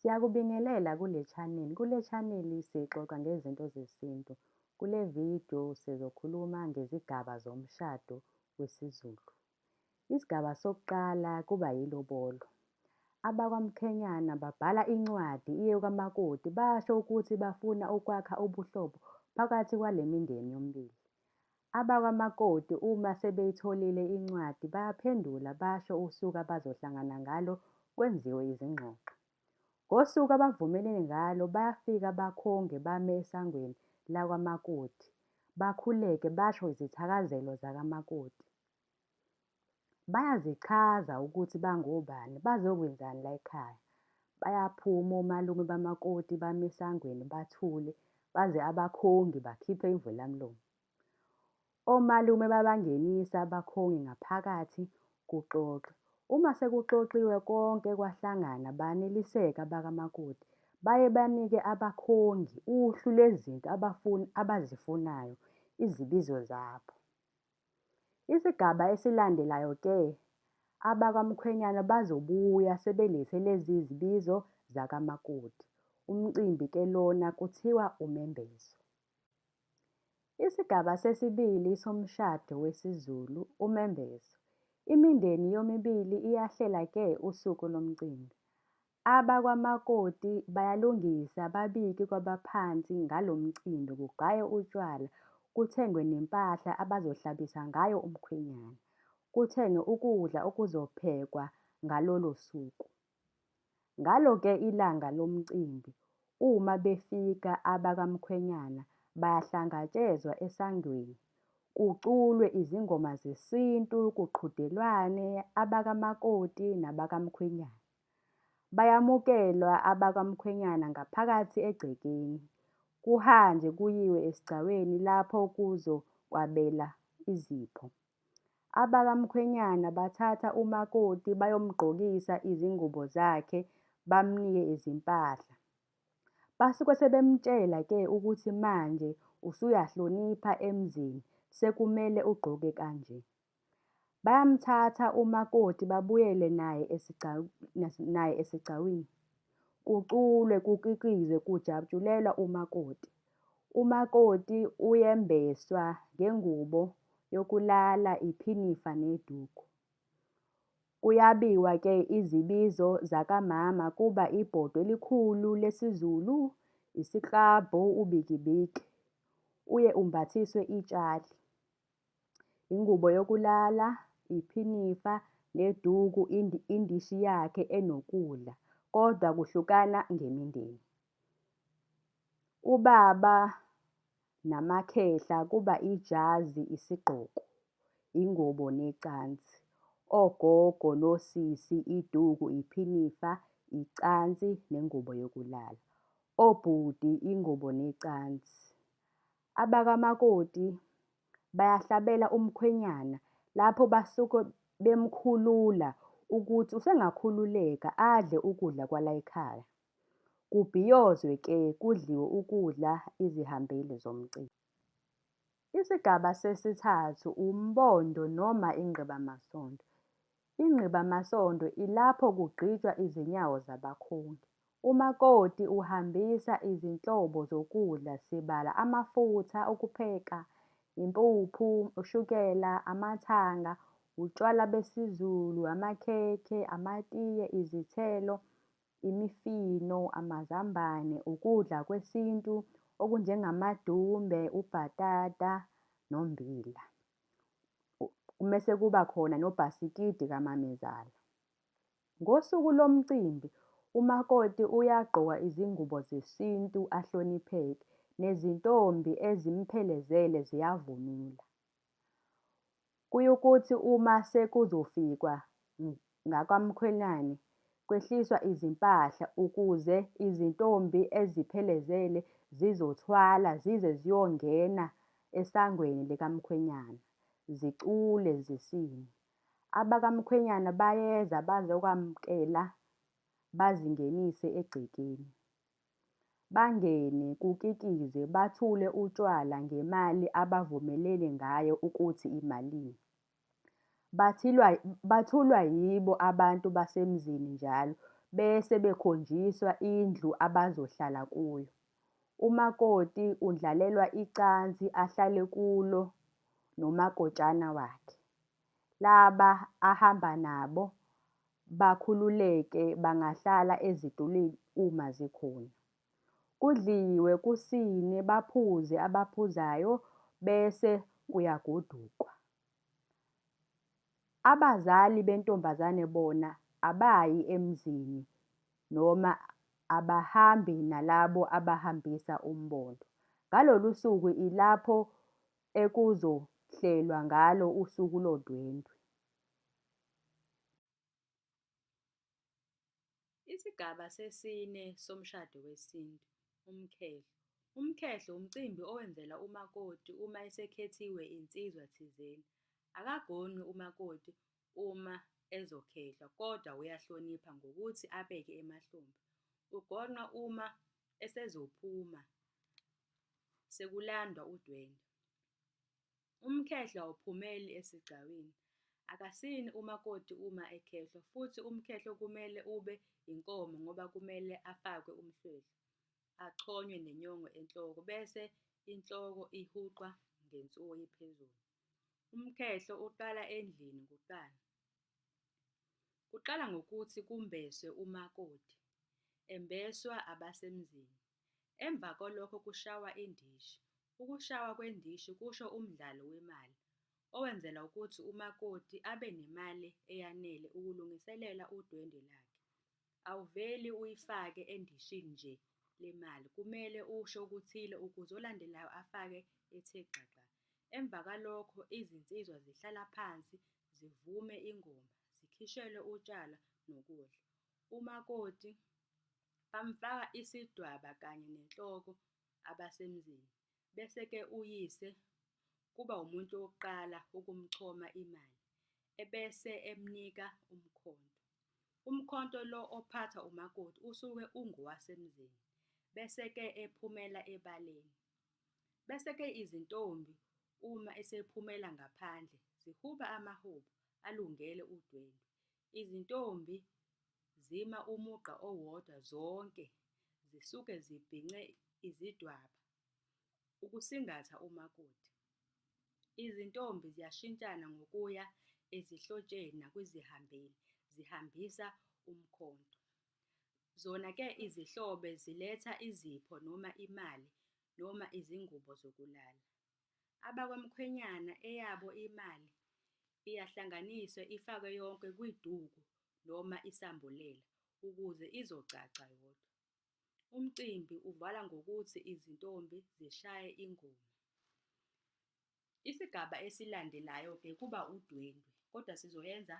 Siyakubingelela kule channel. Kule channel sixoxa ngezinto zesintu. Kule video sizokhuluma ngezigaba zomshado wesiZulu. Isigaba sokuqala kuba yilobolo. AbakwaMkhenyana babhala incwadi iye kamakoti basho ukuthi bafuna ukwakha ubuhlobo phakathi kwale mindeni yomibili. Abakwamakoti uma sebeyitholile incwadi bayaphendula basho usuku abazohlangana ngalo kwenziwe izingxoxo. Ngosuku abavumelene ngalo bayafika abakhongi bame esangweni lakwamakoti, bakhuleke basho izithakazelo zakamakoti. Bayazichaza ukuthi bangobani, bazokwenzani la ekhaya. Bayaphuma omalume bakamakoti bame esangweni bathule, baze abakhongi bakhiphe imvulamlomo. Omalume babangenisa abakhongi ngaphakathi kuxoxwe. Uma sekuxoxiwe konke kwahlangana baneliseka abakamakoti, baye banike abakhongi uhlu lwezinto abazifunayo, izibizo zabo. Isigaba esilandelayo-ke, abakwamkhwenyana bazobuya sebelethe lezi zibizo zakamakoti. Umcimbi-ke lona kuthiwa umembezo. Isigaba sesibili somshado wesiZulu, umembezo. Imindeni yomibili iyahlela-ke usuku lomcimbi. Abakwamakoti bayalungisa babike kwabaphansi ngalo mcimbi, kugaywe utshwala, kuthengwe nempahla abazohlabisa ngayo umkhwenyana. Kuthengwe ukudla okuzophekwa ngalolo suku. Ngalo-ke ilanga lomcimbi, uma befika abakamkhwenyana bayahlangatshezwa esangweni. Kuculwe izingoma zesintu, kuqhudelwane abakamakoti nabakamkhwenyana. Bayamukelwa abakamkhwenyana ngaphakathi egcekeni. Kuhanjwe kuyiwe esigcawini lapho kuzokwabela izipho. Abakamkhwenyana bathatha umakoti bayomgqokisa izingubo zakhe, bamnike izimpahla. Basuke sebemtshela-ke ukuthi manje usuyahlonipha emzini, sekumele ugqoke kanje. Bayamthatha umakoti babuyele naye esigcawini. Kuculwe, kukikizwe, kujatshulelwa umakoti. Umakoti uyembeswa ngengubo yokulala, iphinifa neduku. Kuyabiwa-ke izibizo zakamama, kuba ibhodwe elikhulu lesiZulu, isiklabhu, ubikibiki. Uye umbathiswe itshali, ingubo yokulala, iphinifa neduku, indishi yakhe enokudla, kodwa kuhlukana ngemindeni. Ubaba namakhehla kuba ijazi, isigqoko, ingubo necansi. Ogogo nosisi, iduku, iphinifa, icansi nengubo yokulala. Obhuti, ingubo necansi. Abakamakoti bayahlabela umkhwenyana lapho basuke bemkhulula ukuthi usengakhululeka adle ukudla kwala ekhaya. Kubhiyozwe-ke kudliwe ukudla izihambeli zomcimbi. Isigaba sesithathu, umbondo noma ingqibamasondo. Ingqibamasondo ilapho kugqitshwa izinyawo zabakhongi. Umakoti uhambisa izinhlobo zokudla sibala amafutha okupheka, impuphu, ushukela, amathanga, utshwala besiZulu, amakhekhe, amatiye, izithelo, imifino, amazambane, ukudla kwesintu okunjengamadumbe, ubhatata nommbila. Mese kuba khona nobhasikidi kamamezala. Ngosuku lomcimbi, umakoti uyagqoka izingubo zesintu ahlonipheke, nezintombi ezimphelezele ziyavunula. Kuyukuthi uma sekuzofikwa ngakwamkhwenane, kwehliswa izimpahla ukuze izintombi eziphelezele zizothwala zize ziyongena esangweni likamkhwenyana, zicule, zisine. Abakamkhwenyana bayeza bazokwamukela, bazingenise egcekeni. Bangene, kukikizwe, bathule utshwala ngemali abavumelene ngayo ukuthi imalini. Bathulwa yibo abantu basemzini njalo, bese bekhonjiswa indlu abazohlala kuyo. Umakoti undlalelwa icansi ahlale kulo nomakotshana wakhe. Laba ahamba nabo bakhululeke bangahlala ezitulweni uma zikhona. Kudliwe, kusine, baphuze abaphuzayo bese kuyagodukwa. Abazali bentombazane bona abayi emzini noma abahambi nalabo abahambisa umbondo. Ngalolu suku ilapho ekuzohlelwa ngalo usuku lodwendwe. Isigaba sesine somshado wesintu, umkhehlo. Umkhehlo umcimbi owenzelwa umakoti uma esekhethiwe insizwa thizeni. Akagonywa umakoti uma ezokhehlwa, kodwa uyahlonipha ngokuthi abeke emahlombe. Ugonqwa uma esezophuma sekulandwa udwendwe. Umkhehlo awuphumeli esigcawini. Akasini umakoti uma ekhehlwa, futhi umkhehlo kumele ube inkomo ngoba kumele afakwe umhlwehlwe, achonywe nenyongo enhloko, bese inhloko ihuqwa ngensoyi phezulu. Umkhehlo uqala endlini kuqala. Kuqala ngokuthi kumbeswe umakoti, embeswa abasemzini. Emva kwalokho kushawa indishi. Ukushawa kwendishi kusho umdlalo wemali, owenzela ukuthi umakoti abe nemali eyanele ukulungiselela udwendwe lakhe. Awuveli uyifake endishini nje le mali, kumele usho okuthile ukuze olandelayo afake ethe xaxa. Emva kwalokho izinsizwa zihlala phansi, zivume ingoma, zikhishelwe utshwala nokudla. Umakoti bamfaka isidwaba kanye nenhloko abasemzini. Bese-ke uyise kuba umuntu wokuqala ukumchoma imali, ebese emnika umkhonto. Umkhonto lo ophatha umakoti usuke ungowasemzini, bese-ke ephumela ebaleni. Bese-ke izintombi uma esephumela ngaphandle zihuba amahubo alungele udwendwe. Izintombi zima umugqa owodwa zonke, zisuke zibhince izidwaba ukusingatha umakoti. Izintombi ziyashintshana ngokuya ezihlotsheni nakwizihambeli, zihambisa umkhonto. Zona-ke izihlobe ziletha izipho noma imali noma izingubo zokulala. Abakwamkhwenyana eyabo imali iyahlanganiswa ifakwe yonke kwiduku noma isambulela ukuze izocaca yodwa. Umcimbi uvala ngokuthi izintombi zishaye ingoma. Isigaba esilandelayo-ke kuba udwendwe, kodwa sizoyenza